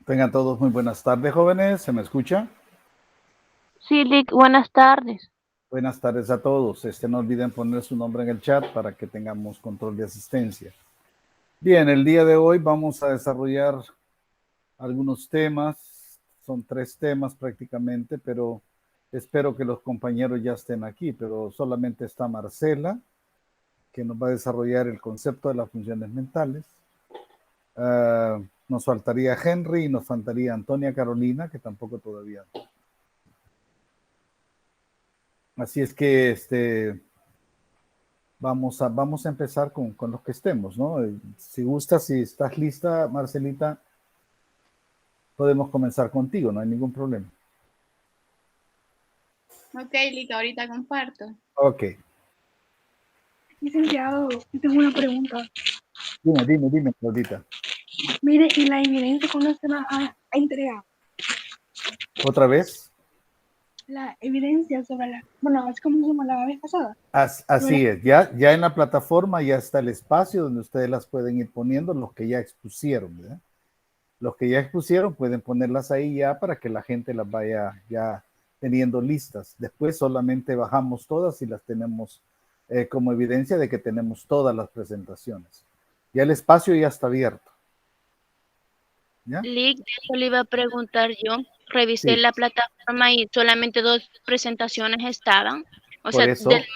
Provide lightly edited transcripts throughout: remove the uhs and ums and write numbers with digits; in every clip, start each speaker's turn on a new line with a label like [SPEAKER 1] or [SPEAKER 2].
[SPEAKER 1] Tengan todos muy buenas tardes, jóvenes. ¿Se me escucha?
[SPEAKER 2] Sí, Lick, buenas tardes.
[SPEAKER 1] Buenas tardes a todos. No olviden poner su nombre en el chat para que tengamos control de asistencia. Bien, el día de hoy vamos a desarrollar algunos temas. Son 3 temas prácticamente, pero espero que los compañeros ya estén aquí. Pero solamente está Marcela, que nos va a desarrollar el concepto de las funciones mentales. Nos faltaría Henry y nos faltaría Antonia Carolina, que tampoco todavía. Así es que vamos a empezar con los que estemos, ¿no? Si gustas, si estás lista, Marcelita, podemos comenzar contigo, no hay ningún problema.
[SPEAKER 3] Ok, Lick, ahorita comparto.
[SPEAKER 1] Ok.
[SPEAKER 4] Licenciado, yo tengo una pregunta.
[SPEAKER 1] Dime, Claudita.
[SPEAKER 4] Mire, ¿y la evidencia cuándo se va a entregar?
[SPEAKER 1] ¿Otra vez?
[SPEAKER 4] La evidencia sobre la... Bueno, es como hicimos la vez pasada.
[SPEAKER 1] Así es, ya en la plataforma ya está el espacio donde ustedes las pueden ir poniendo, los que ya expusieron, ¿verdad? Los que ya expusieron pueden ponerlas ahí ya para que la gente las vaya ya teniendo listas. Después solamente bajamos todas y las tenemos como evidencia de que tenemos todas las presentaciones. Ya el espacio ya está abierto. ¿Ya?
[SPEAKER 2] Lick, de eso le iba a preguntar yo. Revisé
[SPEAKER 1] Sí,
[SPEAKER 2] la plataforma y solamente 2 presentaciones estaban. O
[SPEAKER 1] por
[SPEAKER 2] sea, del
[SPEAKER 1] eso
[SPEAKER 2] martes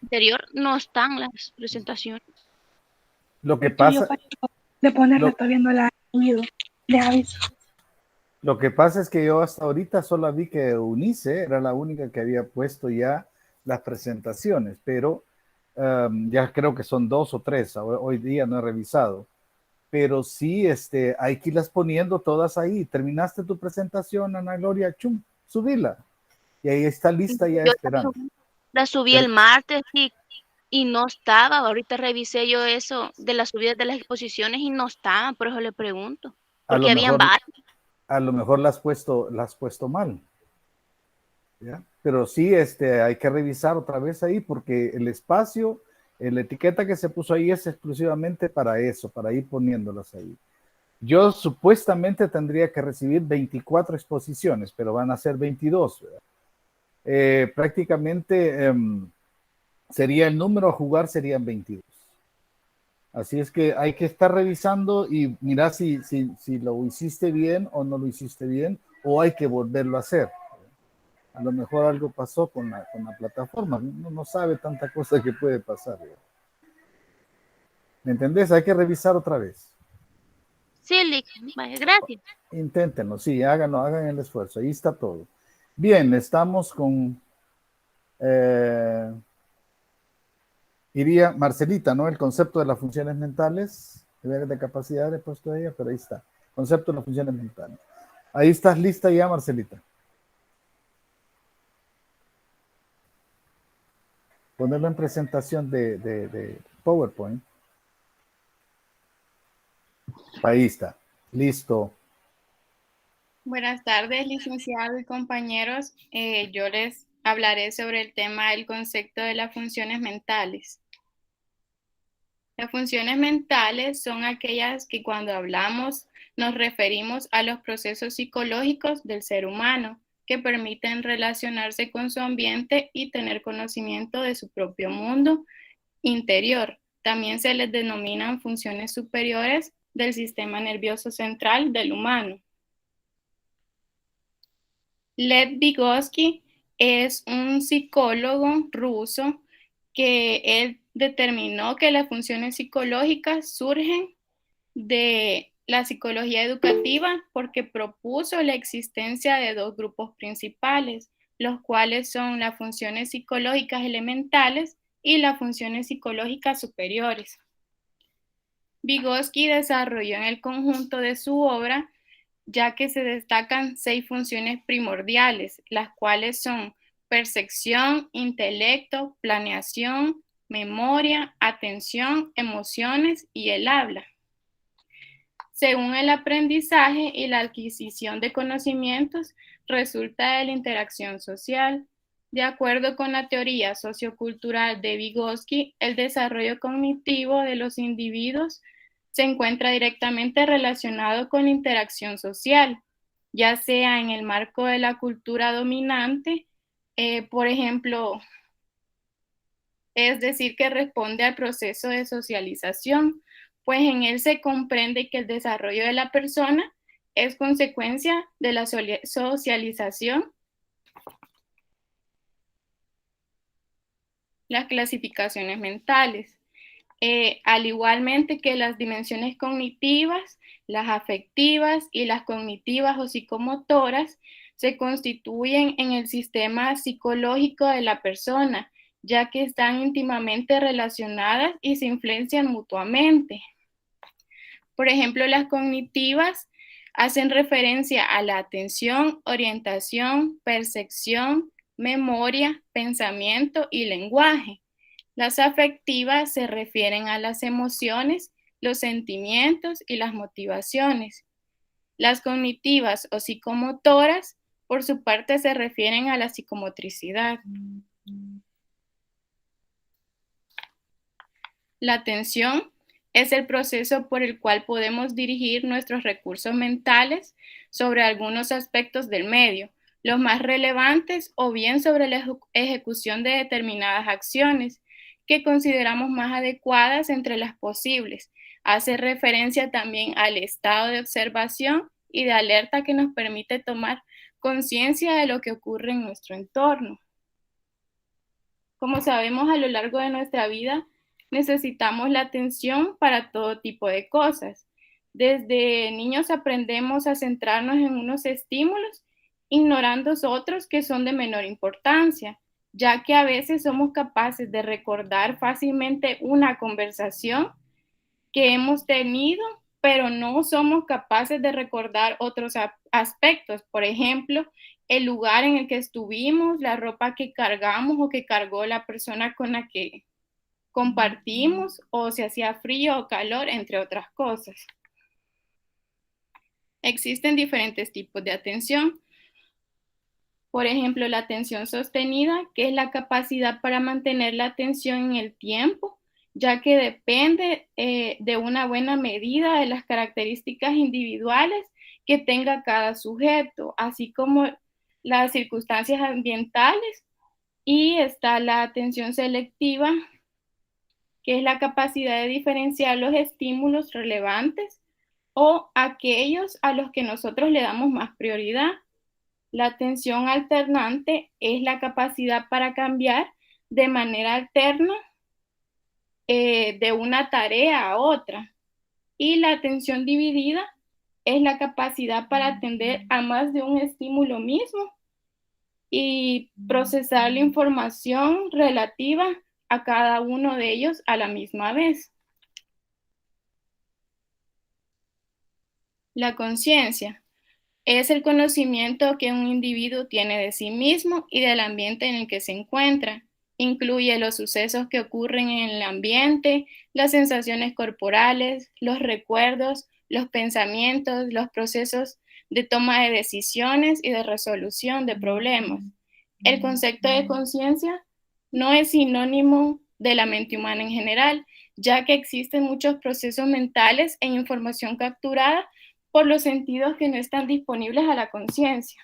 [SPEAKER 2] anterior no están las presentaciones.
[SPEAKER 1] lo
[SPEAKER 4] De
[SPEAKER 1] que
[SPEAKER 4] hecho, yo
[SPEAKER 1] pasa,
[SPEAKER 4] de ponerla
[SPEAKER 1] lo,
[SPEAKER 4] está viendo la subido de aviso.
[SPEAKER 1] lo que pasa es que yo hasta ahorita solo vi que Eunice era la única que había puesto ya las presentaciones, pero ya creo que son 2 o 3, hoy día no he revisado. Pero sí, hay que irlas poniendo todas ahí. Terminaste tu presentación, Ana Gloria, chum, subila. Y ahí está lista ya
[SPEAKER 2] Yo
[SPEAKER 1] esperando.
[SPEAKER 2] la subí
[SPEAKER 1] Pero
[SPEAKER 2] el martes y no estaba. Ahorita revisé yo eso de las subidas de las exposiciones y no estaban, por eso le pregunto.
[SPEAKER 1] a lo
[SPEAKER 2] Porque habían
[SPEAKER 1] mejor,
[SPEAKER 2] varias.
[SPEAKER 1] a lo mejor las has puesto mal. ¿Ya? Pero sí, hay que revisar otra vez ahí porque el espacio, la etiqueta que se puso ahí es exclusivamente para eso, para ir poniéndolas ahí. Yo supuestamente tendría que recibir 24 exposiciones, pero van a ser 22. Prácticamente sería el número a jugar, serían 22. Así es que hay que estar revisando y mirar si lo hiciste bien o no lo hiciste bien, o hay que volverlo a hacer. A lo mejor algo pasó con la plataforma, uno no sabe tanta cosa que puede pasar. ¿Me entendés? Hay que revisar otra vez.
[SPEAKER 2] Sí, Lick, vaya, gracias.
[SPEAKER 1] Inténtenlo, sí, háganlo, hagan el esfuerzo, ahí está todo. Bien, estamos con, iría Marcelita, ¿no? El concepto de las funciones mentales, niveles de capacidad he puesto ella, pero ahí está. Concepto de las funciones mentales. Ahí estás lista ya, Marcelita. Ponerlo en presentación de PowerPoint. Ahí está. Listo.
[SPEAKER 3] Buenas tardes, licenciado y compañeros. Yo les hablaré sobre el tema del concepto de las funciones mentales. Las funciones mentales son aquellas que cuando hablamos nos referimos a los procesos psicológicos del ser humano que permiten relacionarse con su ambiente y tener conocimiento de su propio mundo interior. También se les denominan funciones superiores del sistema nervioso central del humano. Lev Vygotsky es un psicólogo ruso que él determinó que las funciones psicológicas surgen de la psicología educativa porque propuso la existencia de 2 grupos principales, los cuales son las funciones psicológicas elementales y las funciones psicológicas superiores. Vygotsky desarrolló en el conjunto de su obra ya que se destacan 6 funciones primordiales, las cuales son percepción, intelecto, planeación, memoria, atención, emociones y el habla. Según el aprendizaje y la adquisición de conocimientos, resulta de la interacción social. De acuerdo con la teoría sociocultural de Vygotsky, el desarrollo cognitivo de los individuos se encuentra directamente relacionado con la interacción social, ya sea en el marco de la cultura dominante, por ejemplo, es decir, que responde al proceso de socialización, pues en él se comprende que el desarrollo de la persona es consecuencia de la socialización. Las clasificaciones mentales, al igualmente que las dimensiones cognitivas, las afectivas y las cognitivas o psicomotoras, se constituyen en el sistema psicológico de la persona, ya que están íntimamente relacionadas y se influencian mutuamente. Por ejemplo, las cognitivas hacen referencia a la atención, orientación, percepción, memoria, pensamiento y lenguaje. Las afectivas se refieren a las emociones, los sentimientos y las motivaciones. Las cognitivas o psicomotoras, por su parte, se refieren a la psicomotricidad. La atención es el proceso por el cual podemos dirigir nuestros recursos mentales sobre algunos aspectos del medio, los más relevantes, o bien sobre la ejecución de determinadas acciones que consideramos más adecuadas entre las posibles. Hace referencia también al estado de observación y de alerta que nos permite tomar conciencia de lo que ocurre en nuestro entorno. Como sabemos, a lo largo de nuestra vida necesitamos la atención para todo tipo de cosas. Desde niños aprendemos a centrarnos en unos estímulos, ignorando otros que son de menor importancia, ya que a veces somos capaces de recordar fácilmente una conversación que hemos tenido, pero no somos capaces de recordar otros aspectos. Por ejemplo, el lugar en el que estuvimos, la ropa que cargamos o que cargó la persona con la que compartimos, o si hacía frío o calor, entre otras cosas. Existen diferentes tipos de atención. Por ejemplo, la atención sostenida, que es la capacidad para mantener la atención en el tiempo, ya que depende de una buena medida de las características individuales que tenga cada sujeto, así como las circunstancias ambientales. Y está la atención selectiva, que es la capacidad de diferenciar los estímulos relevantes o aquellos a los que nosotros le damos más prioridad. La atención alternante es la capacidad para cambiar de manera alterna de una tarea a otra. Y la atención dividida es la capacidad para atender a más de un estímulo mismo y procesar la información relativa a cada uno de ellos a la misma vez. La conciencia es el conocimiento que un individuo tiene de sí mismo y del ambiente en el que se encuentra. Incluye los sucesos que ocurren en el ambiente, las sensaciones corporales, los recuerdos, los pensamientos, los procesos de toma de decisiones y de resolución de problemas. El concepto de conciencia no es sinónimo de la mente humana en general, ya que existen muchos procesos mentales e información capturada por los sentidos que no están disponibles a la conciencia.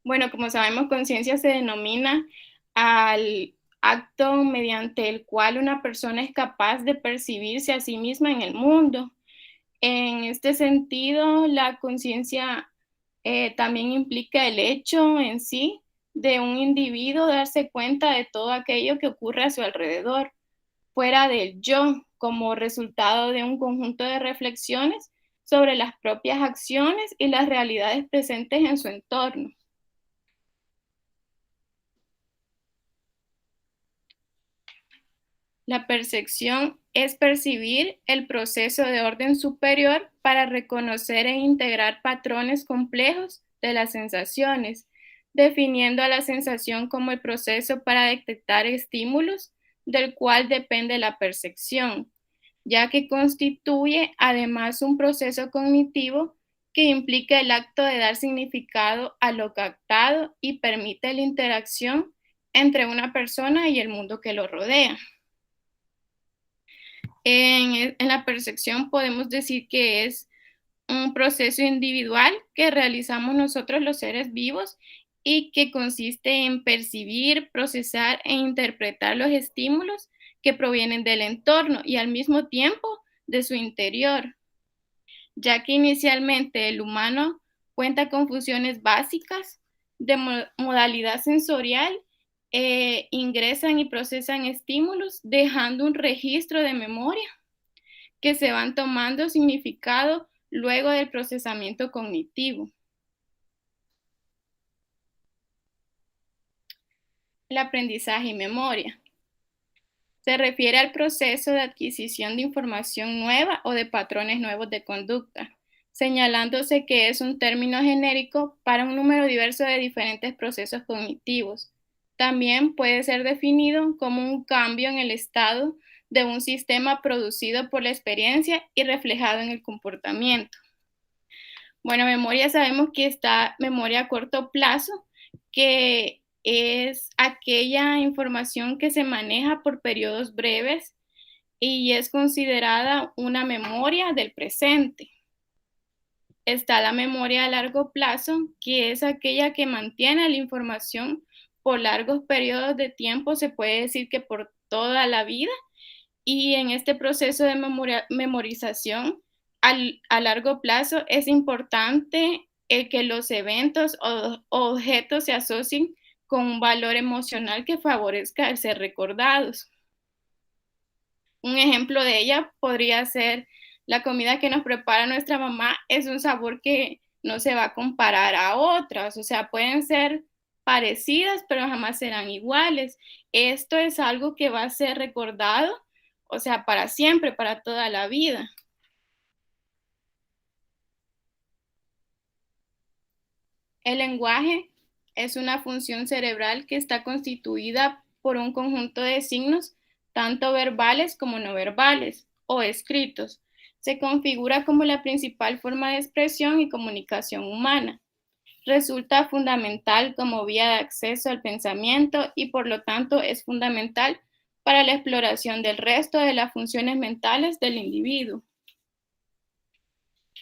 [SPEAKER 3] Bueno, como sabemos, conciencia se denomina al acto mediante el cual una persona es capaz de percibirse a sí misma en el mundo. En este sentido, la conciencia también implica el hecho en sí de un individuo darse cuenta de todo aquello que ocurre a su alrededor, fuera del yo, como resultado de un conjunto de reflexiones sobre las propias acciones y las realidades presentes en su entorno. La percepción es percibir el proceso de orden superior para reconocer e integrar patrones complejos de las sensaciones, definiendo a la sensación como el proceso para detectar estímulos del cual depende la percepción, ya que constituye además un proceso cognitivo que implica el acto de dar significado a lo captado y permite la interacción entre una persona y el mundo que lo rodea. En la percepción podemos decir que es un proceso individual que realizamos nosotros los seres vivos y que consiste en percibir, procesar e interpretar los estímulos que provienen del entorno y al mismo tiempo de su interior, ya que inicialmente el humano cuenta con funciones básicas de modalidad sensorial, ingresan y procesan estímulos dejando un registro de memoria que se van tomando significado luego del procesamiento cognitivo. El aprendizaje y memoria. Se refiere al proceso de adquisición de información nueva o de patrones nuevos de conducta, señalándose que es un término genérico para un número diverso de diferentes procesos cognitivos. También puede ser definido como un cambio en el estado de un sistema producido por la experiencia y reflejado en el comportamiento. Bueno, memoria sabemos que está memoria a corto plazo, que es aquella información que se maneja por periodos breves y es considerada una memoria del presente. Está la memoria a largo plazo, que es aquella que mantiene la información por largos periodos de tiempo, se puede decir que por toda la vida, y en este proceso de memorización a largo plazo es importante que los eventos o objetos se asocien con un valor emocional que favorezca el ser recordados. Un ejemplo de ella podría ser la comida que nos prepara nuestra mamá, es un sabor que no se va a comparar a otras, o sea, pueden ser parecidas, pero jamás serán iguales. Esto es algo que va a ser recordado, o sea, para siempre, para toda la vida. El lenguaje es una función cerebral que está constituida por un conjunto de signos, tanto verbales como no verbales, o escritos. Se configura como la principal forma de expresión y comunicación humana. Resulta fundamental como vía de acceso al pensamiento y por lo tanto es fundamental para la exploración del resto de las funciones mentales del individuo.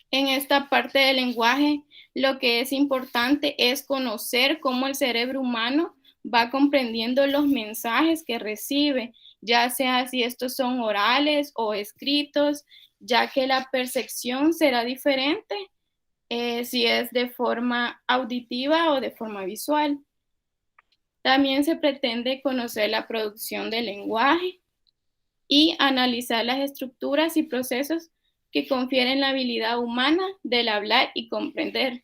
[SPEAKER 3] En esta parte del lenguaje, lo que es importante es conocer cómo el cerebro humano va comprendiendo los mensajes que recibe, ya sea si estos son orales o escritos, ya que la percepción será diferente si es de forma auditiva o de forma visual. También se pretende conocer la producción del lenguaje y analizar las estructuras y procesos que confieren la habilidad humana del hablar y comprender.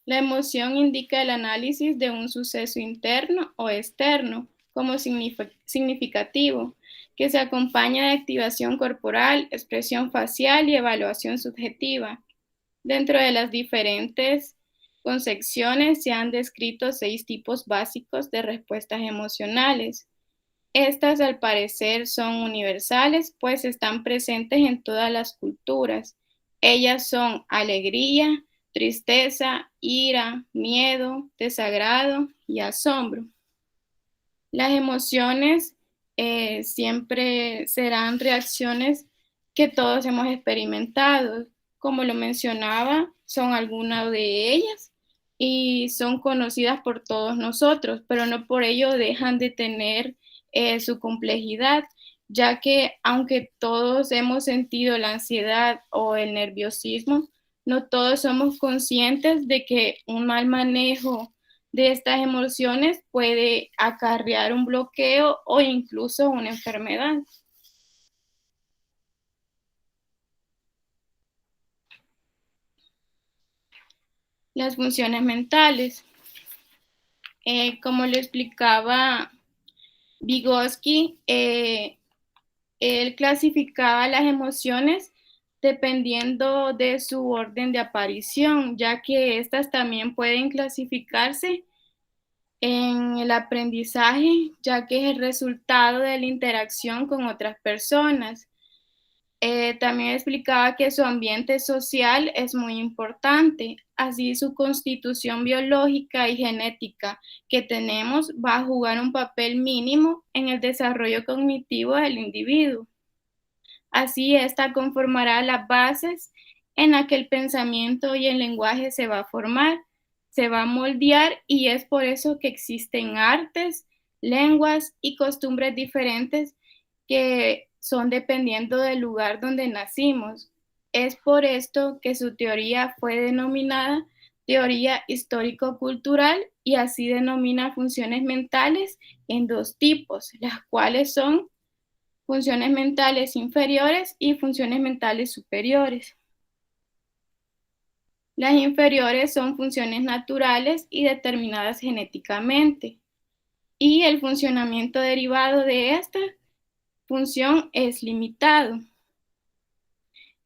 [SPEAKER 3] La emoción indica el análisis de un suceso interno o externo como significativo, que se acompaña de activación corporal, expresión facial y evaluación subjetiva. Dentro de las diferentes concepciones se han descrito 6 tipos básicos de respuestas emocionales. Estas, al parecer, son universales, pues están presentes en todas las culturas. Ellas son alegría, tristeza, ira, miedo, desagrado y asombro. Las emociones siempre serán reacciones que todos hemos experimentado. Como lo mencionaba, son algunas de ellas y son conocidas por todos nosotros, pero no por ello dejan de tener su complejidad, ya que aunque todos hemos sentido la ansiedad o el nerviosismo, no todos somos conscientes de que un mal manejo de estas emociones puede acarrear un bloqueo o incluso una enfermedad. Las funciones mentales. Como lo explicaba Vygotsky, él clasificaba las emociones dependiendo de su orden de aparición, ya que estas también pueden clasificarse en el aprendizaje, ya que es el resultado de la interacción con otras personas. También explicaba que su ambiente social es muy importante. así su constitución biológica y genética que tenemos va a jugar un papel mínimo en el desarrollo cognitivo del individuo. Así, esta conformará las bases en las que el pensamiento y el lenguaje se va a formar, se va a moldear, y es por eso que existen artes, lenguas y costumbres diferentes que son dependiendo del lugar donde nacimos. Es por esto que su teoría fue denominada teoría histórico-cultural, y así denomina funciones mentales en dos tipos, las cuales son funciones mentales inferiores y funciones mentales superiores. Las inferiores son funciones naturales y determinadas genéticamente, y el funcionamiento derivado de esta función es limitado.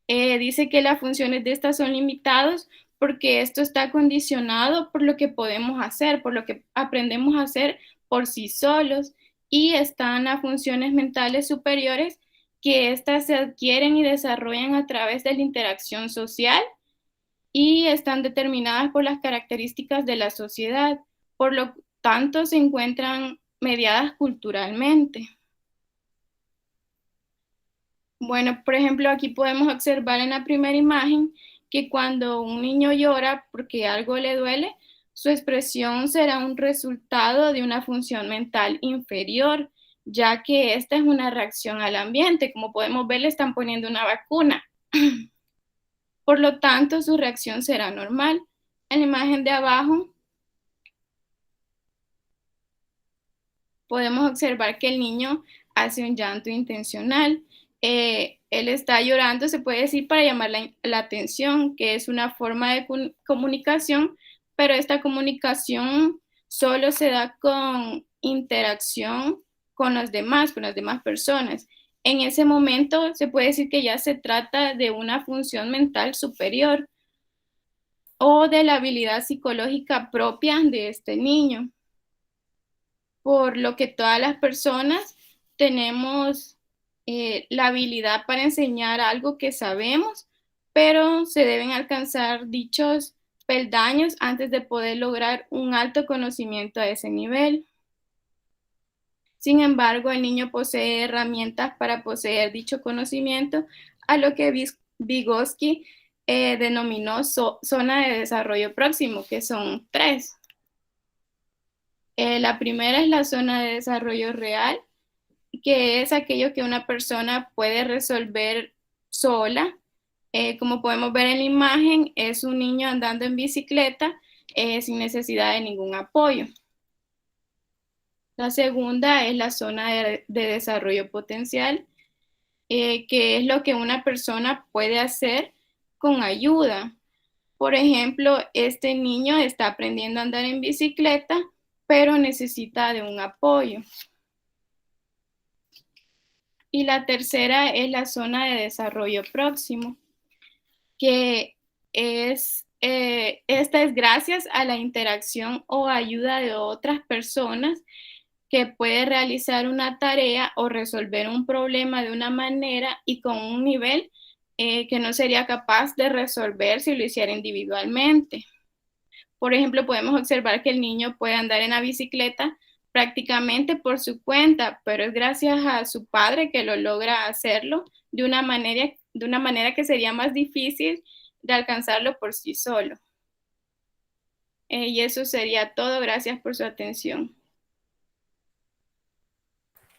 [SPEAKER 3] Dice que las funciones de estas son limitadas porque esto está condicionado por lo que podemos hacer, por lo que aprendemos a hacer por sí solos, y están las funciones mentales superiores, que estas se adquieren y desarrollan a través de la interacción social y están determinadas por las características de la sociedad, por lo tanto se encuentran mediadas culturalmente. Bueno, por ejemplo, aquí podemos observar en la primera imagen que cuando un niño llora porque algo le duele, su expresión será un resultado de una función mental inferior, ya que esta es una reacción al ambiente. Como podemos ver, le están poniendo una vacuna. Por lo tanto, su reacción será normal. En la imagen de abajo podemos observar que el niño hace un llanto intencional. Él está llorando, se puede decir, para llamar la atención, que es una forma de comunicación, pero esta comunicación solo se da con interacción con las demás personas. En ese momento se puede decir que ya se trata de una función mental superior o de la habilidad psicológica propia de este niño, por lo que todas las personas tenemos la habilidad para enseñar algo que sabemos, pero se deben alcanzar dichos peldaños antes de poder lograr un alto conocimiento a ese nivel. Sin embargo, el niño posee herramientas para poseer dicho conocimiento, a lo que Vygotsky denominó zona de desarrollo próximo, que son 3. La primera es la zona de desarrollo real, que es aquello que una persona puede resolver sola. Como podemos ver en la imagen, es un niño andando en bicicleta sin necesidad de ningún apoyo. La segunda es la zona de desarrollo potencial, que es lo que una persona puede hacer con ayuda. Por ejemplo, este niño está aprendiendo a andar en bicicleta, pero necesita de un apoyo. Y la tercera es la zona de desarrollo próximo, que esta es gracias a la interacción o ayuda de otras personas, que puede realizar una tarea o resolver un problema de una manera y con un nivel que no sería capaz de resolver si lo hiciera individualmente. Por ejemplo, podemos observar que el niño puede andar en la bicicleta prácticamente por su cuenta, pero es gracias a su padre que lo logra hacerlo de una manera que sería más difícil de alcanzarlo por sí solo. Y eso sería todo. Gracias por su atención.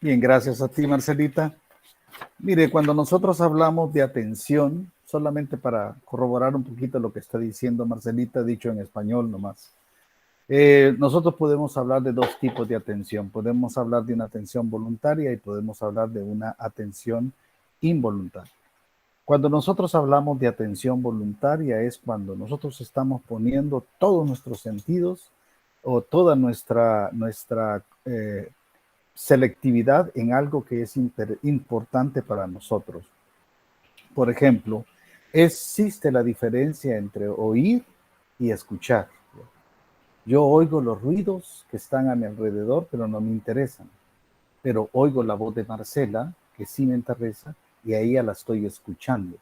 [SPEAKER 1] Bien, gracias a ti, Marcelita. Mire, cuando nosotros hablamos de atención, solamente para corroborar un poquito lo que está diciendo Marcelita, dicho en español nomás, nosotros podemos hablar de dos tipos de atención. Podemos hablar de una atención voluntaria y podemos hablar de una atención involuntaria. Cuando nosotros hablamos de atención voluntaria es cuando nosotros estamos poniendo todos nuestros sentidos o toda nuestra selectividad en algo que es importante para nosotros. Por ejemplo, existe la diferencia entre oír y escuchar. Yo oigo los ruidos que están a mi alrededor, pero no me interesan. Pero oigo la voz de Marcela, que sí me interesa, y a ella la estoy escuchando.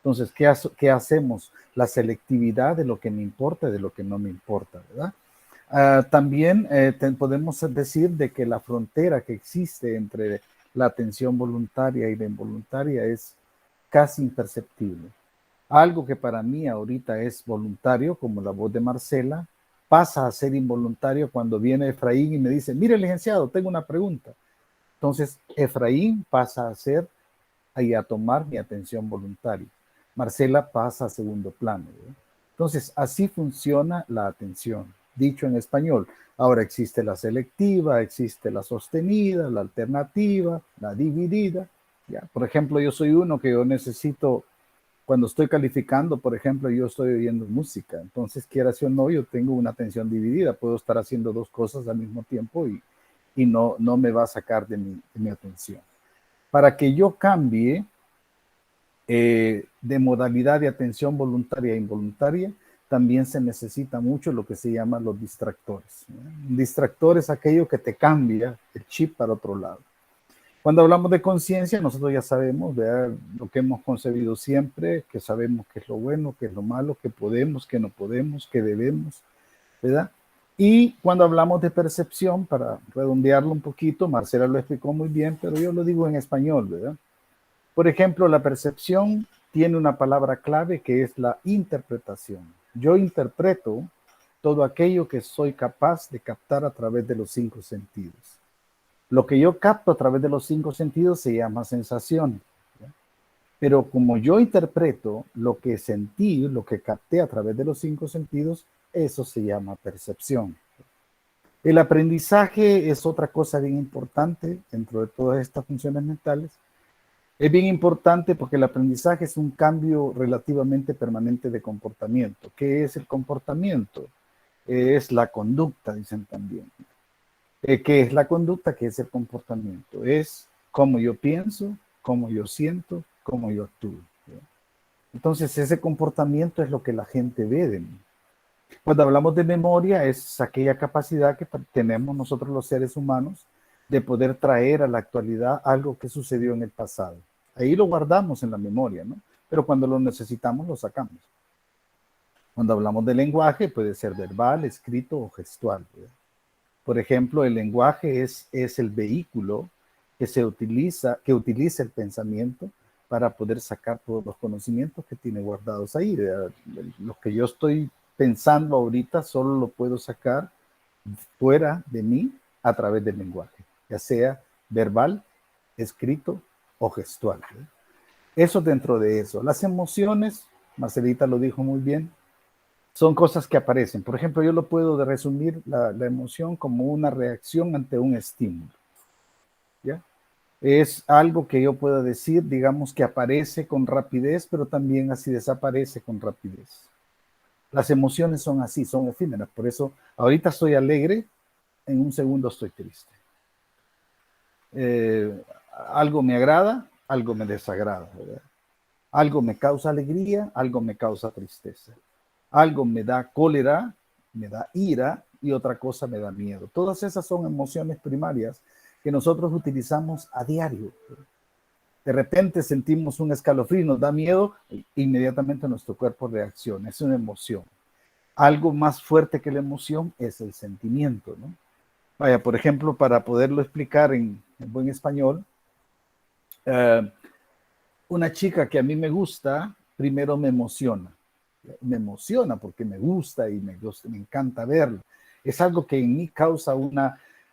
[SPEAKER 1] Entonces, ¿qué hacemos? La selectividad de lo que me importa y de lo que no me importa, ¿verdad? También podemos decir de que la frontera que existe entre la atención voluntaria y la involuntaria es casi imperceptible. Algo que para mí ahorita es voluntario, como la voz de Marcela, pasa a ser involuntario cuando viene Efraín y me dice, mire, licenciado, tengo una pregunta. Entonces, Efraín pasa a ser y a tomar mi atención voluntaria. Marcela pasa a segundo plano, ¿verdad? Entonces, así funciona la atención, dicho en español. Ahora existe la selectiva, existe la sostenida, la alternativa, la dividida. ¿Ya? Por ejemplo, yo soy uno que yo necesito, cuando estoy calificando, por ejemplo, yo estoy oyendo música. Entonces, quieras o no, yo tengo una atención dividida. Puedo estar haciendo dos cosas al mismo tiempo y no me va a sacar de mi atención. Para que yo cambie de modalidad de atención voluntaria e involuntaria, también se necesita mucho lo que se llama los distractores. Un distractor es aquello que te cambia el chip para otro lado. Cuando hablamos de conciencia, nosotros ya sabemos, ¿verdad?, lo que hemos concebido siempre, que sabemos qué es lo bueno, qué es lo malo, qué podemos, qué no podemos, qué debemos, ¿verdad? Y cuando hablamos de percepción, para redondearlo un poquito, Marcela lo explicó muy bien, pero yo lo digo en español, ¿verdad? Por ejemplo, la percepción tiene una palabra clave que es la interpretación. Yo interpreto todo aquello que soy capaz de captar a través de los 5 sentidos. Lo que yo capto a través de los 5 sentidos se llama sensación, ¿ya? Pero como yo interpreto lo que sentí, lo que capté a través de los 5 sentidos, eso se llama percepción. El aprendizaje es otra cosa bien importante dentro de todas estas funciones mentales. Es bien importante porque el aprendizaje es un cambio relativamente permanente de comportamiento. ¿Qué es el comportamiento? Es la conducta, dicen también. ¿Qué es la conducta? ¿Qué es el comportamiento? Es cómo yo pienso, cómo yo siento, cómo yo actúo. Entonces, ese comportamiento es lo que la gente ve de mí. Cuando hablamos de memoria, es aquella capacidad que tenemos nosotros los seres humanos de poder traer a la actualidad algo que sucedió en el pasado. Ahí lo guardamos en la memoria, ¿no? Pero cuando lo necesitamos, lo sacamos. Cuando hablamos de lenguaje, puede ser verbal, escrito o gestual, ¿verdad? Por ejemplo, el lenguaje es el vehículo que utiliza el pensamiento para poder sacar todos los conocimientos que tiene guardados ahí. Lo que yo estoy pensando ahorita solo lo puedo sacar fuera de mí a través del lenguaje, ya sea verbal, escrito o gestual, ¿eh? Eso dentro de eso. Las emociones, Marcelita lo dijo muy bien, son cosas que aparecen. Por ejemplo, yo lo puedo resumir la emoción como una reacción ante un estímulo, ¿ya? Es algo que yo puedo decir, digamos, que aparece con rapidez, pero también así desaparece con rapidez. Las emociones son así, son efímeras. Por eso, ahorita estoy alegre, en un segundo estoy triste. Algo me agrada, algo me desagrada, ¿verdad? Algo me causa alegría, algo me causa tristeza. Algo me da cólera, me da ira y otra cosa me da miedo. Todas esas son emociones primarias que nosotros utilizamos a diario. De repente sentimos un escalofrío, nos da miedo, inmediatamente nuestro cuerpo reacciona. Es una emoción. Algo más fuerte que la emoción es el sentimiento, ¿no? Vaya, por ejemplo, para poderlo explicar en buen español, una chica que a mí me gusta, primero me emociona. Me emociona porque me gusta y me encanta verlo. Es algo que en mí causa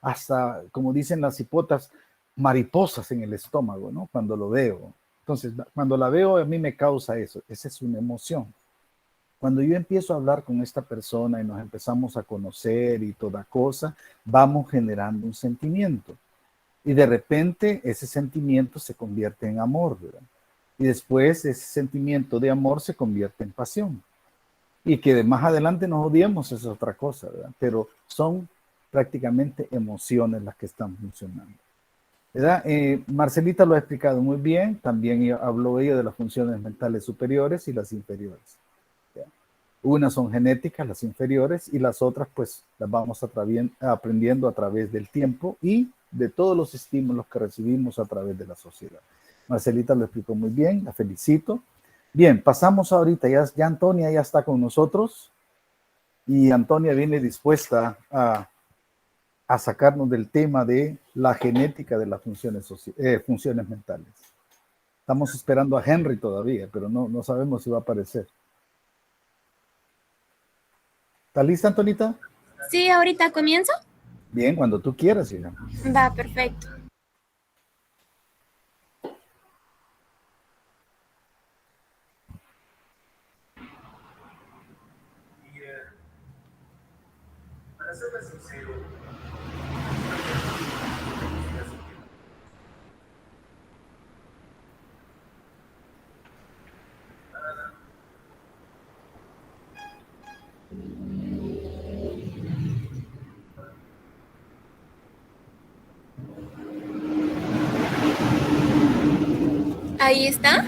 [SPEAKER 1] hasta, como dicen las hipotas, mariposas en el estómago, ¿no? Cuando lo veo. Entonces, cuando la veo, a mí me causa eso. Esa es una emoción. Cuando yo empiezo a hablar con esta persona y nos empezamos a conocer y toda cosa, vamos generando un sentimiento. Y de repente ese sentimiento se convierte en amor, ¿verdad? Y después ese sentimiento de amor se convierte en pasión. Y que de más adelante nos odiemos es otra cosa, ¿verdad? Pero son prácticamente emociones las que están funcionando, ¿verdad? Marcelita lo ha explicado muy bien. También habló ella de las funciones mentales superiores y las inferiores. Unas son genéticas, las inferiores, y las otras pues las vamos aprendiendo a través del tiempo y de todos los estímulos que recibimos a través de la sociedad. Marcelita lo explicó muy bien, la felicito. Bien, pasamos ahorita, ya Antonia ya está con nosotros y Antonia viene dispuesta a sacarnos del tema de la genética de las funciones mentales. Estamos esperando a Henry todavía, pero no sabemos si va a aparecer. ¿Está lista, Antonita?
[SPEAKER 5] Sí, ahorita comienzo.
[SPEAKER 1] Bien, cuando tú quieras, hija.
[SPEAKER 5] Va, perfecto.
[SPEAKER 6] Para serles sincero,
[SPEAKER 5] Ahí está.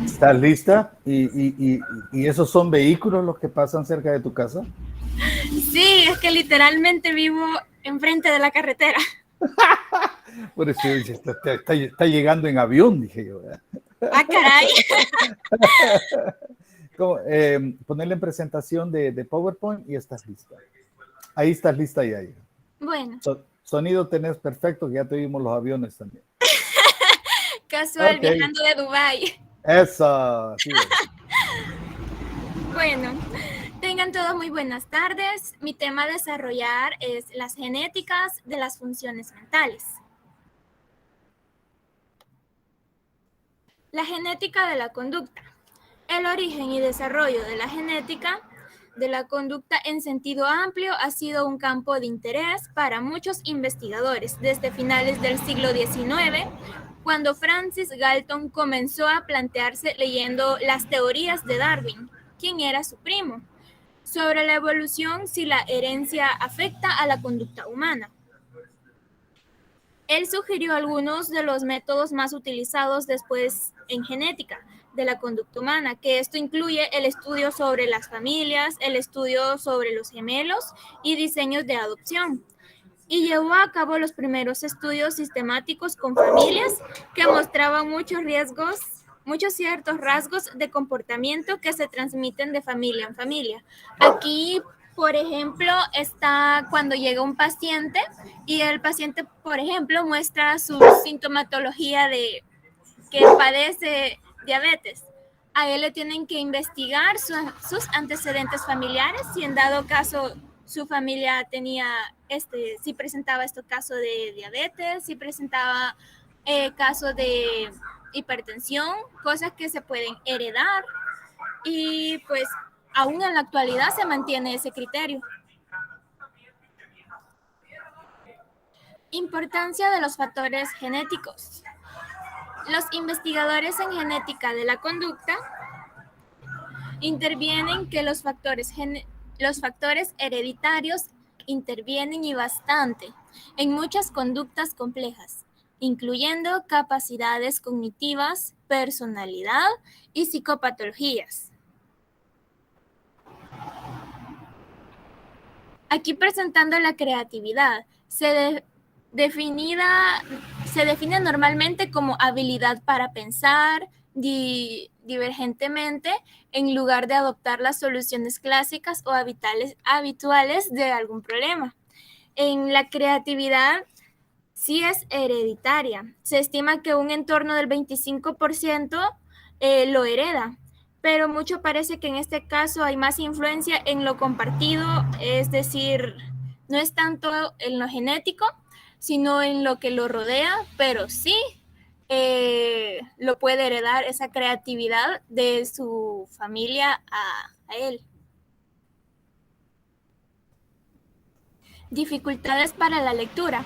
[SPEAKER 1] ¿Estás lista? ¿Y esos son vehículos los que pasan cerca de tu casa?
[SPEAKER 5] Sí, es que literalmente vivo enfrente de la carretera.
[SPEAKER 1] Por eso yo dije, está llegando en avión, dije yo. ¿Verdad?
[SPEAKER 5] Ah, caray.
[SPEAKER 1] Ponerle en presentación de PowerPoint y estás lista. Ahí estás lista ya.
[SPEAKER 5] Bueno,
[SPEAKER 1] Sonido tenés perfecto, que ya te vimos los aviones también.
[SPEAKER 5] casual,
[SPEAKER 1] Ok.
[SPEAKER 5] viajando de Dubái.
[SPEAKER 1] Eso, sí.
[SPEAKER 5] Bueno, tengan todos muy buenas tardes. Mi tema a desarrollar es las genéticas de las funciones mentales. La genética de la conducta. El origen y desarrollo de la genética de la conducta en sentido amplio ha sido un campo de interés para muchos investigadores desde finales del siglo XIX, cuando Francis Galton comenzó a plantearse leyendo las teorías de Darwin, quien era su primo, sobre la evolución si la herencia afecta a la conducta humana. Él sugirió algunos de los métodos más utilizados después en genética de la conducta humana, que esto incluye el estudio sobre las familias, el estudio sobre los gemelos y diseños de adopción. Y llevó a cabo los primeros estudios sistemáticos con familias que mostraban muchos ciertos rasgos de comportamiento que se transmiten de familia en familia. Aquí, por ejemplo, está cuando llega un paciente y el paciente, por ejemplo, muestra su sintomatología de que padece diabetes. A él le tienen que investigar sus antecedentes familiares, si en dado caso su familia tenía, si presentaba este caso de diabetes, si presentaba caso de hipertensión, cosas que se pueden heredar, y pues aún en la actualidad se mantiene ese criterio. Importancia de los factores genéticos. Los investigadores en genética de la conducta intervienen que los factores hereditarios intervienen y bastante en muchas conductas complejas, incluyendo capacidades cognitivas, personalidad y psicopatologías. Aquí presentando la creatividad, se define normalmente como habilidad para pensar divergentemente en lugar de adoptar las soluciones clásicas o habituales de algún problema. En la creatividad sí es hereditaria. Se estima que un entorno del 25% lo hereda, pero mucho parece que en este caso hay más influencia en lo compartido, es decir, no es tanto en lo genético, sino en lo que lo rodea, pero sí lo puede heredar esa creatividad de su familia a él. Dificultades para la lectura.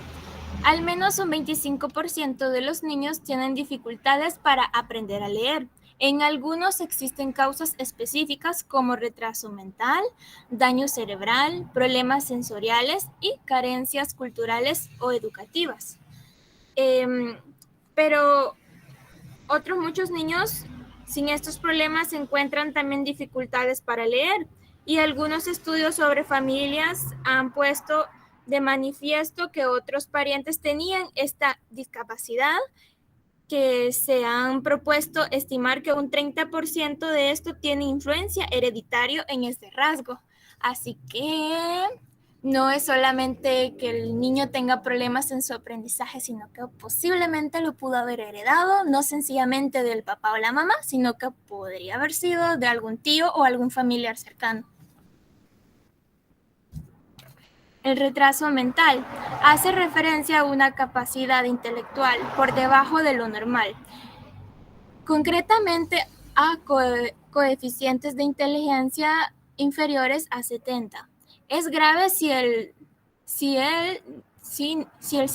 [SPEAKER 5] Al menos un 25% de los niños tienen dificultades para aprender a leer. En algunos existen causas específicas como retraso mental, daño cerebral, problemas sensoriales y carencias culturales o educativas. Pero otros muchos niños sin estos problemas encuentran también dificultades para leer, y algunos estudios sobre familias han puesto de manifiesto que otros parientes tenían esta discapacidad que se han propuesto estimar que un 30% de esto tiene influencia hereditaria en este rasgo. Así que no es solamente que el niño tenga problemas en su aprendizaje, sino que posiblemente lo pudo haber heredado, no sencillamente del papá o la mamá, sino que podría haber sido de algún tío o algún familiar cercano. El retraso mental hace referencia a una capacidad intelectual por debajo de lo normal, concretamente a coeficientes de inteligencia inferiores a 70. Es grave si el sí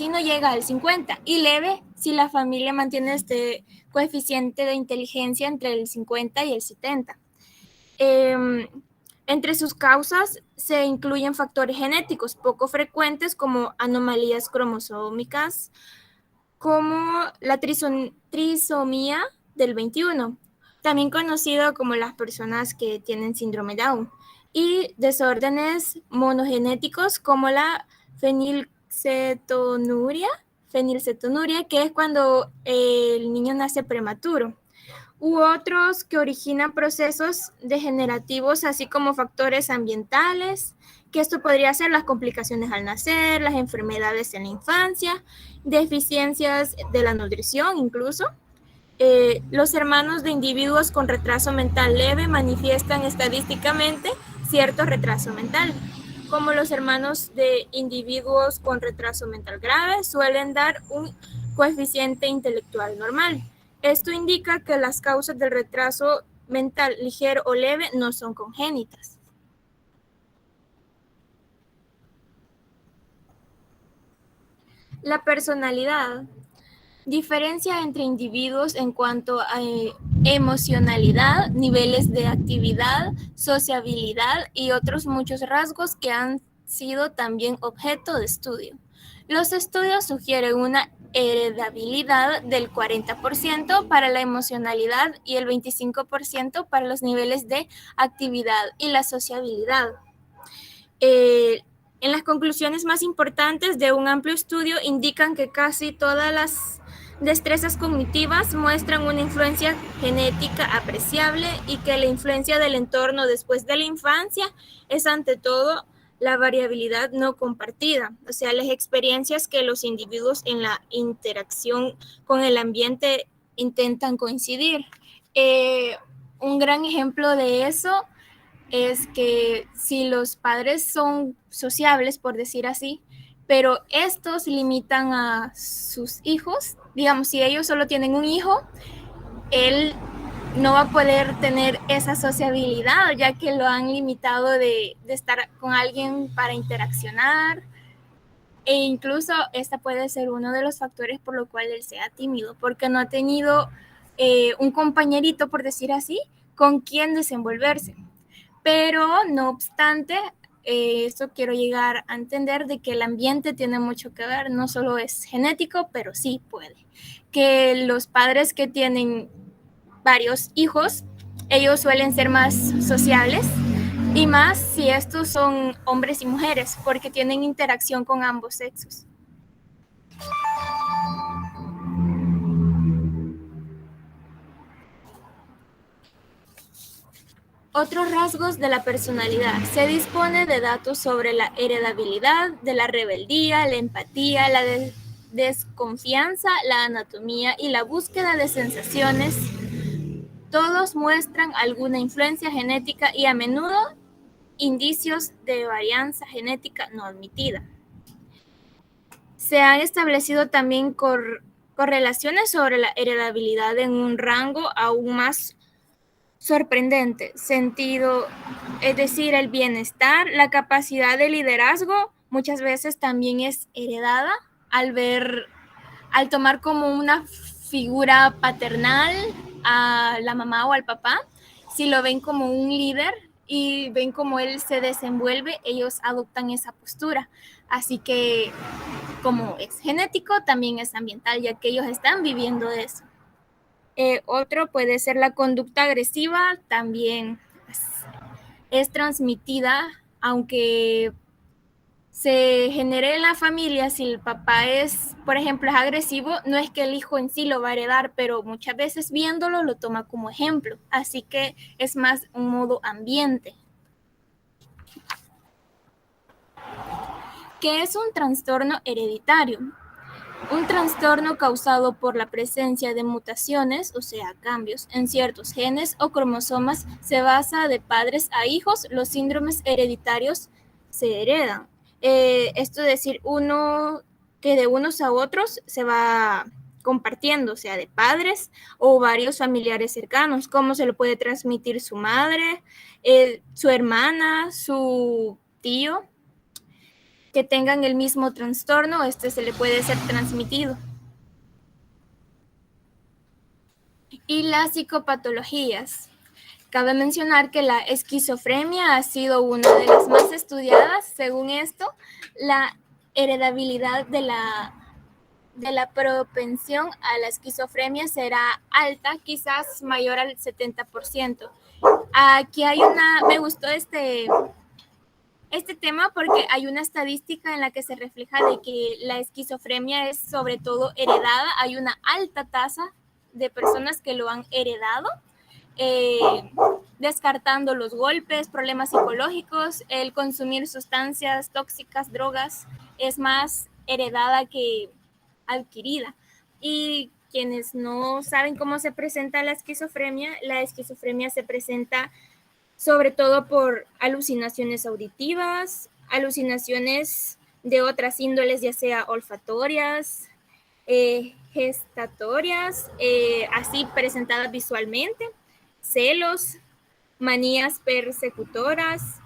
[SPEAKER 5] no llega al 50 y leve si la familia mantiene este coeficiente de inteligencia entre el 50 y el 70. Entre sus causas se incluyen factores genéticos poco frecuentes como anomalías cromosómicas, como la trisomía del 21, también conocido como las personas que tienen síndrome Down, y desórdenes monogenéticos como la fenilcetonuria, que es cuando el niño nace prematuro, u otros que originan procesos degenerativos, así como factores ambientales, que esto podría ser las complicaciones al nacer, las enfermedades en la infancia, deficiencias de la nutrición incluso. Los hermanos de individuos con retraso mental leve manifiestan estadísticamente cierto retraso mental, como los hermanos de individuos con retraso mental grave suelen dar un coeficiente intelectual normal. Esto indica que las causas del retraso mental ligero o leve no son congénitas. La personalidad. Diferencia entre individuos en cuanto a emocionalidad, niveles de actividad, sociabilidad y otros muchos rasgos que han sido también objeto de estudio. Los estudios sugieren una heredabilidad del 40% para la emocionalidad y el 25% para los niveles de actividad y la sociabilidad. En las conclusiones más importantes de un amplio estudio indican que casi todas las destrezas cognitivas muestran una influencia genética apreciable y que la influencia del entorno después de la infancia es ante todo la variabilidad no compartida, o sea, las experiencias que los individuos en la interacción con el ambiente intentan coincidir. Un gran ejemplo de eso es que si los padres son sociables, por decir así, pero estos limitan a sus hijos, digamos, si ellos solo tienen un hijo, él no va a poder tener esa sociabilidad, ya que lo han limitado de estar con alguien para interaccionar, e incluso esta puede ser uno de los factores por lo cual él sea tímido, porque no ha tenido un compañerito, por decir así, con quien desenvolverse. Pero no obstante, esto quiero llegar a entender de que el ambiente tiene mucho que ver, no solo es genético, pero sí puede. Que los padres que tienen varios hijos, ellos suelen ser más sociables y más si estos son hombres y mujeres, porque tienen interacción con ambos sexos. Otros rasgos de la personalidad. Se dispone de datos sobre la heredabilidad, de la rebeldía, la empatía, la desconfianza, la anatomía y la búsqueda de sensaciones. Todos muestran alguna influencia genética y a menudo indicios de varianza genética no admitida. Se han establecido también correlaciones sobre la heredabilidad en un rango aún más sorprendente sentido, es decir, el bienestar, la capacidad de liderazgo muchas veces también es heredada al tomar como una figura paternal a la mamá o al papá. Si lo ven como un líder y ven cómo él se desenvuelve, ellos adoptan esa postura. Así que como es genético, también es ambiental, ya que ellos están viviendo eso. Otro puede ser la conducta agresiva, también es transmitida, aunque se genere en la familia, si el papá es, por ejemplo, es agresivo, no es que el hijo en sí lo va a heredar, pero muchas veces viéndolo lo toma como ejemplo. Así que es más un modo ambiente. ¿Qué es un trastorno hereditario? Un trastorno causado por la presencia de mutaciones, o sea, cambios en ciertos genes o cromosomas, se basa de padres a hijos. Los síndromes hereditarios se heredan. Esto es decir, que de unos a otros se va compartiendo, o sea, de padres o varios familiares cercanos. ¿Cómo se lo puede transmitir su madre, su hermana, su tío? Que tengan el mismo trastorno, se le puede ser transmitido. Y las psicopatologías. Cabe mencionar que la esquizofrenia ha sido una de las más estudiadas. Según esto, la heredabilidad de la propensión a la esquizofrenia será alta, quizás mayor al 70%. Aquí me gustó este tema porque hay una estadística en la que se refleja de que la esquizofrenia es sobre todo heredada. Hay una alta tasa de personas que lo han heredado, descartando los golpes, problemas psicológicos, el consumir sustancias tóxicas, drogas, es más heredada que adquirida. Y quienes no saben cómo se presenta la esquizofrenia se presenta sobre todo por alucinaciones auditivas, alucinaciones de otras índoles, ya sea olfatorias, gestatorias, así presentadas visualmente, celos, manías persecutoras,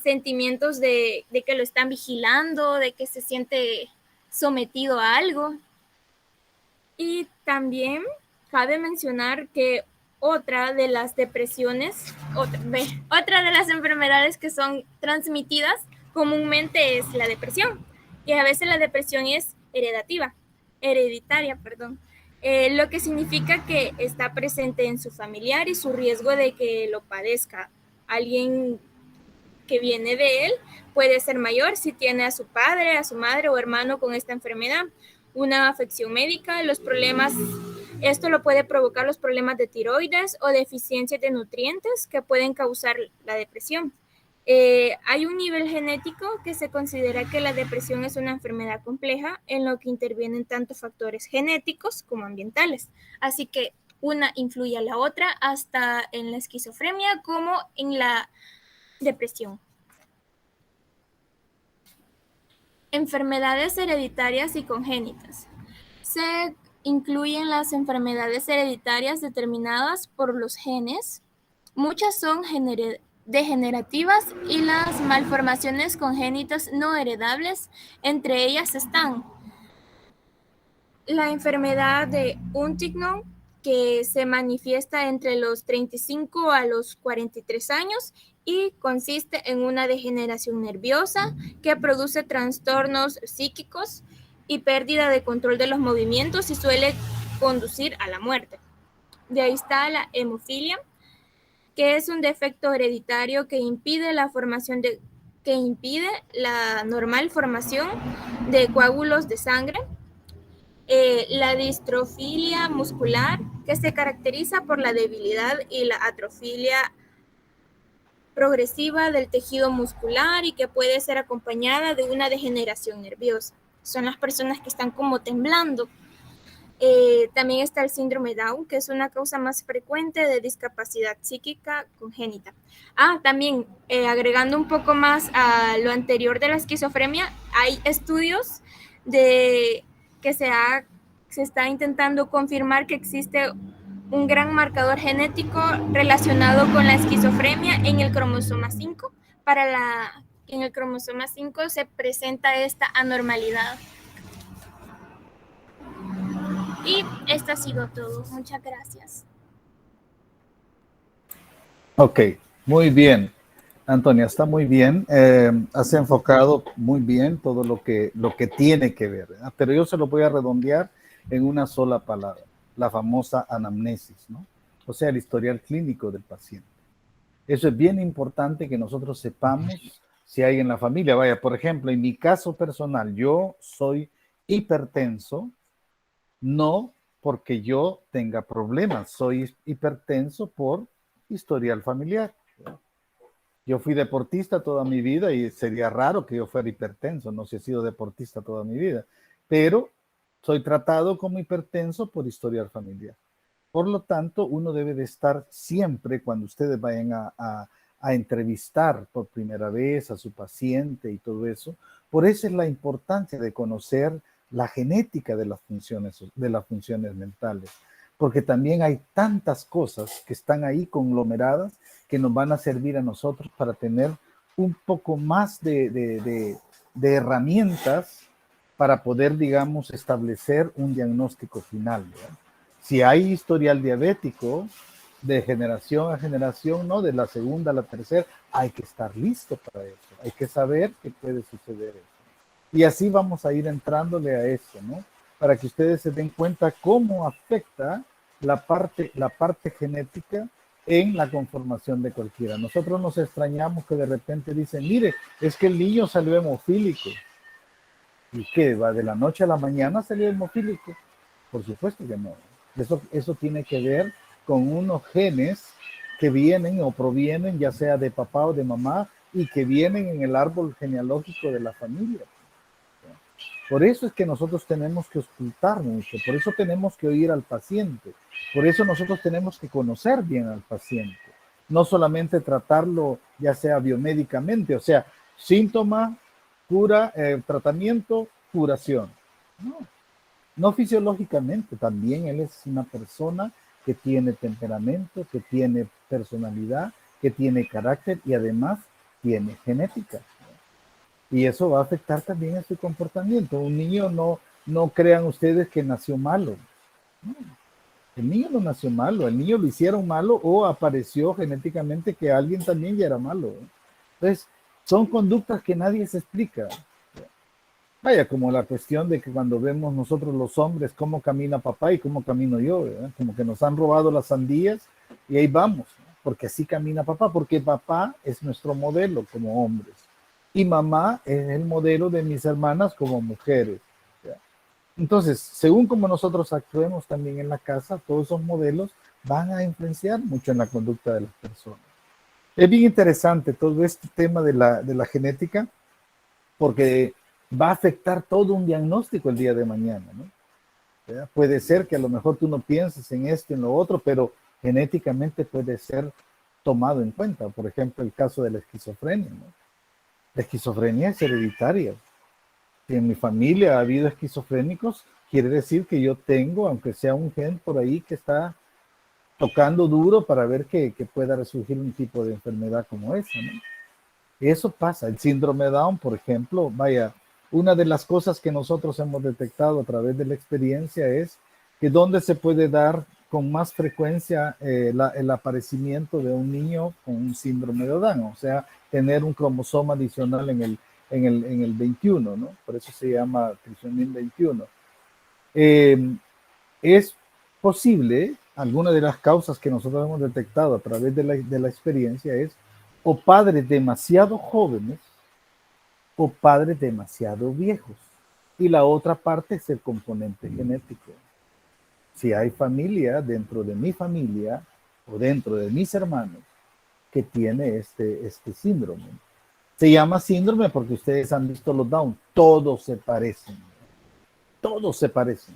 [SPEAKER 5] sentimientos de que lo están vigilando, de que se siente sometido a algo. Y también cabe mencionar que otra de las depresiones, otra de las enfermedades que son transmitidas comúnmente es la depresión, y a veces la depresión es hereditaria, lo que significa que está presente en su familiar y su riesgo de que lo padezca alguien que viene de él puede ser mayor si tiene a su padre, a su madre o hermano con esta enfermedad. Una afección médica, esto lo puede provocar los problemas de tiroides o deficiencias de nutrientes que pueden causar la depresión. Hay un nivel genético que se considera que la depresión es una enfermedad compleja en lo que intervienen tanto factores genéticos como ambientales. Así que una influye a la otra, hasta en la esquizofrenia como en la depresión. Enfermedades hereditarias y congénitas. Se incluyen las enfermedades hereditarias determinadas por los genes. Muchas son degenerativas y las malformaciones congénitas no heredables. Entre ellas están la enfermedad de Huntington, que se manifiesta entre los 35 a los 43 años y consiste en una degeneración nerviosa que produce trastornos psíquicos y pérdida de control de los movimientos y suele conducir a la muerte. De ahí está la hemofilia, que es un defecto hereditario que impide la normal formación de coágulos de sangre. La distrofilia muscular, que se caracteriza por la debilidad y la atrofia progresiva del tejido muscular y que puede ser acompañada de una degeneración nerviosa. Son las personas que están como temblando. También está el síndrome Down, que es una causa más frecuente de discapacidad psíquica congénita. También agregando un poco más a lo anterior de la esquizofrenia, hay estudios que se está intentando confirmar que existe un gran marcador genético relacionado con la esquizofrenia en el cromosoma 5. En el cromosoma 5 se presenta esta anormalidad. Y esto ha sido todo. Muchas gracias.
[SPEAKER 1] Ok, muy bien. Antonia, está muy bien. Has enfocado muy bien todo lo que tiene que ver, ¿verdad? Pero yo se lo voy a redondear en una sola palabra, la famosa anamnesis, ¿no? O sea, el historial clínico del paciente. Eso es bien importante que nosotros sepamos si hay en la familia. Vaya, por ejemplo, en mi caso personal, yo soy hipertenso, no porque yo tenga problemas, soy hipertenso por historial familiar. Yo fui deportista toda mi vida y sería raro que yo fuera hipertenso, no sé si he sido deportista toda mi vida, pero soy tratado como hipertenso por historial familiar. Por lo tanto, uno debe de estar siempre cuando ustedes vayan a entrevistar por primera vez a su paciente y todo eso. Por eso es la importancia de conocer la genética de las funciones mentales, porque también hay tantas cosas que están ahí conglomeradas que nos van a servir a nosotros para tener un poco más de herramientas para poder, digamos, establecer un diagnóstico final, ¿verdad? Si hay historial diabético de generación a generación, ¿no? De la segunda a la tercera, hay que estar listo para eso. Hay que saber que puede suceder eso. Y así vamos a ir entrándole a eso, ¿no? Para que ustedes se den cuenta cómo afecta la parte genética en la conformación de cualquiera. Nosotros nos extrañamos que de repente dicen, mire, es que el niño salió hemofílico. ¿Y qué? ¿Va de la noche a la mañana salió hemofílico? Por supuesto que no. Eso tiene que ver con unos genes que vienen o provienen ya sea de papá o de mamá y que vienen en el árbol genealógico de la familia. Por eso es que nosotros tenemos que ocultar mucho, por eso tenemos que oír al paciente, por eso nosotros tenemos que conocer bien al paciente, no solamente tratarlo ya sea biomédicamente, o sea, síntoma, cura, tratamiento, curación. No fisiológicamente, también él es una persona que tiene temperamento, que tiene personalidad, que tiene carácter y además tiene genética. Y eso va a afectar también a su comportamiento. Un niño no crean ustedes que nació malo. No, el niño no nació malo, el niño lo hicieron malo o apareció genéticamente que alguien también ya era malo. Entonces, son conductas que nadie se explica. Vaya, como la cuestión de que cuando vemos nosotros los hombres cómo camina papá y cómo camino yo, ¿verdad? Como que nos han robado las sandías y ahí vamos, ¿no? Porque así camina papá, porque papá es nuestro modelo como hombres. Y mamá es el modelo de mis hermanas como mujeres. ¿Ya? Entonces, según como nosotros actuemos también en la casa, todos esos modelos van a influenciar mucho en la conducta de las personas. Es bien interesante todo este tema de la genética, porque va a afectar todo un diagnóstico el día de mañana, ¿no? ¿Ya? Puede ser que a lo mejor tú no pienses en esto y en lo otro, pero genéticamente puede ser tomado en cuenta. Por ejemplo, el caso de la esquizofrenia, ¿no? La esquizofrenia es hereditaria. Si en mi familia ha habido esquizofrénicos, quiere decir que yo tengo, aunque sea un gen por ahí que está tocando duro para ver que pueda resurgir un tipo de enfermedad como esa, ¿no? Eso pasa. El síndrome de Down, por ejemplo, vaya, una de las cosas que nosotros hemos detectado a través de la experiencia es que donde se puede dar con más frecuencia el aparecimiento de un niño con un síndrome de Down, o sea, tener un cromosoma adicional en el 21, ¿no? Por eso se llama trisomía 21. Es posible, alguna de las causas que nosotros hemos detectado a través de la experiencia es o padres demasiado jóvenes o padres demasiado viejos. Y la otra parte es el componente genético. Si hay familia dentro de mi familia o dentro de mis hermanos que tiene este síndrome. Se llama síndrome porque ustedes han visto los Down. Todos se parecen. Todos se parecen.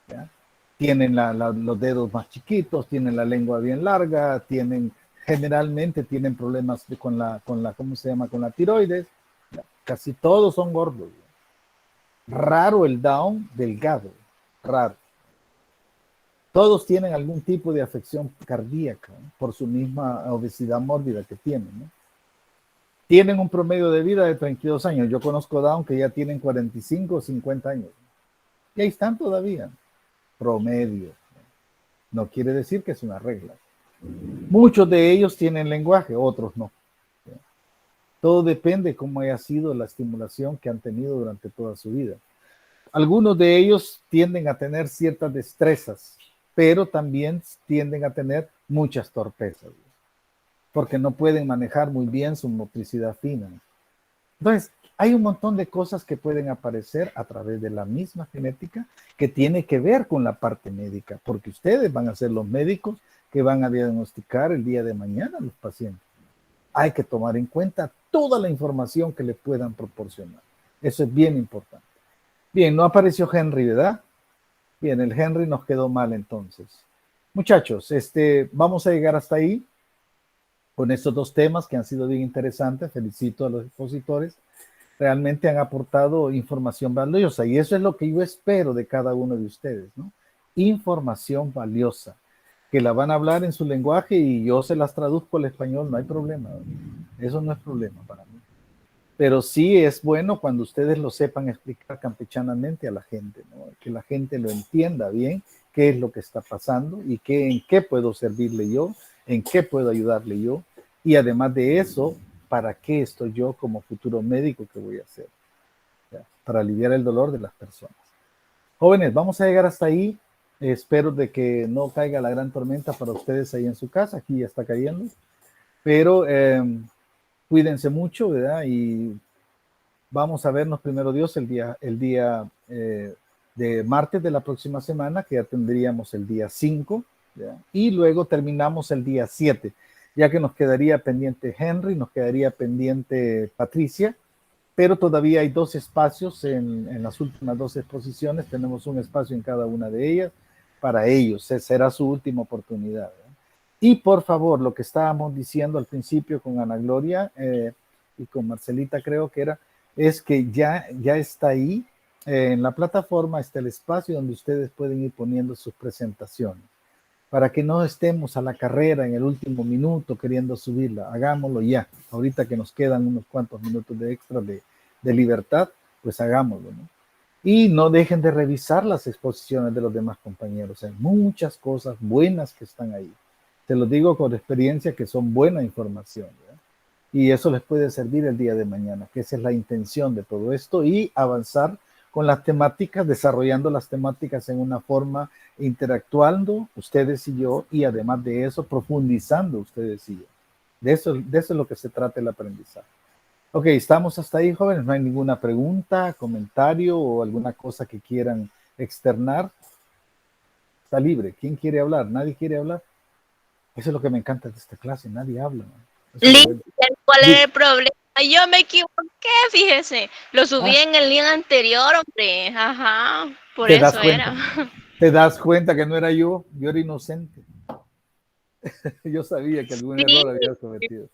[SPEAKER 1] ¿Ya? Tienen los dedos más chiquitos, tienen la lengua bien larga, generalmente tienen problemas con la ¿cómo se llama? Con la tiroides. ¿Ya? Casi todos son gordos. Raro el Down delgado. Raro. Todos tienen algún tipo de afección cardíaca, ¿no? Por su misma obesidad mórbida que tienen, ¿no? Tienen un promedio de vida de 32 años. Yo conozco Down que ya tienen 45 o 50 años. Y ahí están todavía. Promedio. No quiere decir que es una regla. Muchos de ellos tienen lenguaje, otros no. Todo depende cómo haya sido la estimulación que han tenido durante toda su vida. Algunos de ellos tienden a tener ciertas destrezas, pero también tienden a tener muchas torpezas, porque no pueden manejar muy bien su motricidad fina. Entonces, hay un montón de cosas que pueden aparecer a través de la misma genética que tiene que ver con la parte médica, porque ustedes van a ser los médicos que van a diagnosticar el día de mañana a los pacientes. Hay que tomar en cuenta toda la información que le puedan proporcionar. Eso es bien importante. Bien, no apareció Henry, ¿verdad? Bien, el Henry nos quedó mal entonces. Muchachos, vamos a llegar hasta ahí con estos dos temas que han sido bien interesantes. Felicito a los expositores. Realmente han aportado información valiosa y eso es lo que yo espero de cada uno de ustedes, ¿no? Información valiosa, que la van a hablar en su lenguaje y yo se las traduzco al español, no hay problema. Eso no es problema para mí. Pero sí es bueno cuando ustedes lo sepan explicar campechanamente a la gente, ¿no? Que la gente lo entienda bien, qué es lo que está pasando y en qué puedo servirle yo, en qué puedo ayudarle yo. Y además de eso, ¿para qué estoy yo como futuro médico que voy a hacer? ¿Ya? Para aliviar el dolor de las personas. Jóvenes, vamos a llegar hasta ahí. Espero de que no caiga la gran tormenta para ustedes ahí en su casa. Aquí ya está cayendo. Pero cuídense mucho, ¿verdad? Y vamos a vernos primero Dios el día de martes de la próxima semana, que ya tendríamos el día 5, ¿ya? Y luego terminamos el día 7, ya que nos quedaría pendiente Henry, nos quedaría pendiente Patricia, pero todavía hay 2 espacios en las últimas 2 exposiciones, tenemos un espacio en cada una de ellas para ellos, será su última oportunidad, ¿verdad? Y por favor, lo que estábamos diciendo al principio con Ana Gloria y con Marcelita creo que era, es que ya está ahí, en la plataforma está el espacio donde ustedes pueden ir poniendo sus presentaciones, para que no estemos a la carrera en el último minuto queriendo subirla, hagámoslo ya, ahorita que nos quedan unos cuantos minutos de extra de libertad, pues hagámoslo, ¿no? Y no dejen de revisar las exposiciones de los demás compañeros, hay muchas cosas buenas que están ahí. Te lo digo con experiencia que son buena información, ¿verdad? Y eso les puede servir el día de mañana, que esa es la intención de todo esto y avanzar con las temáticas, desarrollando las temáticas en una forma, interactuando ustedes y yo, y además de eso, profundizando ustedes y yo. De eso es lo que se trata el aprendizaje. Ok, estamos hasta ahí, jóvenes. No hay ninguna pregunta, comentario o alguna cosa que quieran externar. Está libre. ¿Quién quiere hablar? ¿Nadie quiere hablar? Eso es lo que me encanta de esta clase, nadie habla, ¿no?
[SPEAKER 2] ¿Cuál era el problema? Yo me equivoqué, fíjese. Lo subí en el link anterior, hombre. Ajá, por eso era.
[SPEAKER 1] ¿Te das cuenta que no era yo? Yo era inocente. Yo sabía que algún error había cometido.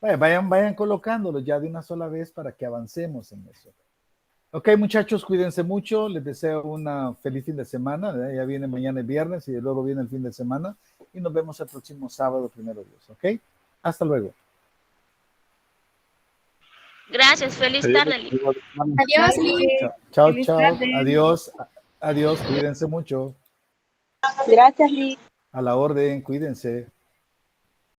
[SPEAKER 1] Vayan colocándolo ya de una sola vez para que avancemos en eso. Ok, muchachos, cuídense mucho. Les deseo una feliz fin de semana, ¿verdad? Ya viene mañana el viernes y luego viene el fin de semana. Y nos vemos el próximo sábado, primero Dios. Ok, hasta luego.
[SPEAKER 2] Gracias, feliz tarde.
[SPEAKER 3] Adiós, Liz.
[SPEAKER 1] Chao. Adiós, cuídense mucho.
[SPEAKER 4] Gracias, Liz.
[SPEAKER 1] A la orden, cuídense.